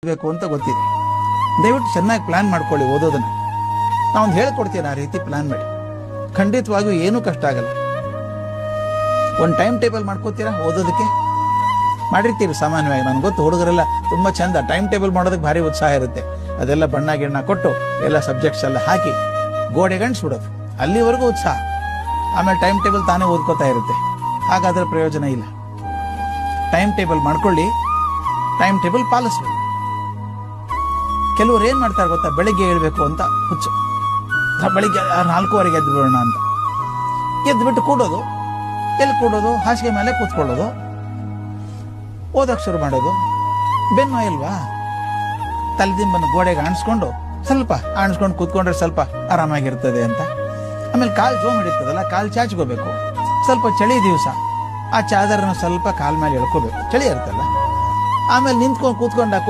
ಬೇಕು ಅಂತ ಗೊತ್ತಿದೆ. ದಯವಿಟ್ಟು ಚೆನ್ನಾಗಿ ಪ್ಲಾನ್ ಮಾಡ್ಕೊಳ್ಳಿ ಓದೋದನ್ನ. ನಾವೊಂದು ಹೇಳ್ಕೊಡ್ತೀನಿ, ಆ ರೀತಿ ಪ್ಲಾನ್ ಮಾಡಿ. ಖಂಡಿತವಾಗಿಯೂ ಏನೂ ಕಷ್ಟ ಆಗಲ್ಲ. ಒಂದು ಟೈಮ್ ಟೇಬಲ್ ಮಾಡ್ಕೋತೀರಾ ಓದೋದಕ್ಕೆ? ಮಾಡಿರ್ತೀವಿ ಸಾಮಾನ್ಯವಾಗಿ. ನನಗೆ ಗೊತ್ತು, ಹುಡುಗರೆಲ್ಲ ತುಂಬಾ ಚಂದ ಟೈಮ್ ಟೇಬಲ್ ಮಾಡೋದಕ್ಕೆ ಭಾರಿ ಉತ್ಸಾಹ ಇರುತ್ತೆ. ಅದೆಲ್ಲ ಬಣ್ಣ ಗಿಣ್ಣ ಕೊಟ್ಟು ಎಲ್ಲ ಸಬ್ಜೆಕ್ಟ್ಸ್ ಎಲ್ಲ ಹಾಕಿ ಗೋಡೆ ಗಂಟಿಸ್ಬಿಡೋದು, ಅಲ್ಲಿವರೆಗೂ ಉತ್ಸಾಹ. ಆಮೇಲೆ ಟೈಮ್ ಟೇಬಲ್ ತಾನೇ ಓದ್ಕೋತಾ ಇರುತ್ತೆ. ಹಾಗಾದ್ರೆ ಪ್ರಯೋಜನ ಇಲ್ಲ. ಟೈಮ್ ಟೇಬಲ್ ಮಾಡ್ಕೊಳ್ಳಿ, ಟೈಮ್ ಟೇಬಲ್ ಪಾಲಿಸ್ಬೇಕು. ಕೆಲವರು ಏನ್ ಮಾಡ್ತಾರೆ ಗೊತ್ತಾ, ಬೆಳಿಗ್ಗೆ ಹೇಳ್ಬೇಕು ಅಂತ ಹುಚ್ಚು. ಬೆಳಿಗ್ಗೆ 4:15 ಎದ್ದು ಬಿಡೋಣ ಅಂತ ಎದ್ಬಿಟ್ಟು ಕೂಡೋದು. ಎಲ್ಲಿ ಕೂಡೋದು? ಹಾಸಿಗೆ ಮೇಲೆ ಕೂತ್ಕೊಳ್ಳೋದು, ಓದಕ್ ಶುರು ಮಾಡೋದು. ಬೆನ್ನು ಇಲ್ವಾ? ತಲೆದಿಂಬನ್ನು ಗೋಡೆಗೆ ಆಣಿಸ್ಕೊಂಡು ಸ್ವಲ್ಪ ಕೂತ್ಕೊಂಡ್ರೆ ಸ್ವಲ್ಪ ಆರಾಮಾಗಿರ್ತದೆ ಅಂತ. ಆಮೇಲೆ ಕಾಲು ಜೋಮ್ ಹಿಡಿತದಲ್ಲ, ಕಾಲು ಚಾಚ್ಕೋಬೇಕು. ಸ್ವಲ್ಪ ಚಳಿ ದಿವಸ ಆ ಚಾದರನ್ನು ಸ್ವಲ್ಪ ಕಾಲ್ ಮೇಲೆ ಎಳ್ಕೋಬೇಕು, ಚಳಿ ಇರುತ್ತಲ್ಲ. ಆಮೇಲೆ ನಿಂತ್ಕೊಂಡು ಕೂತ್ಕೊಂಡಾಗ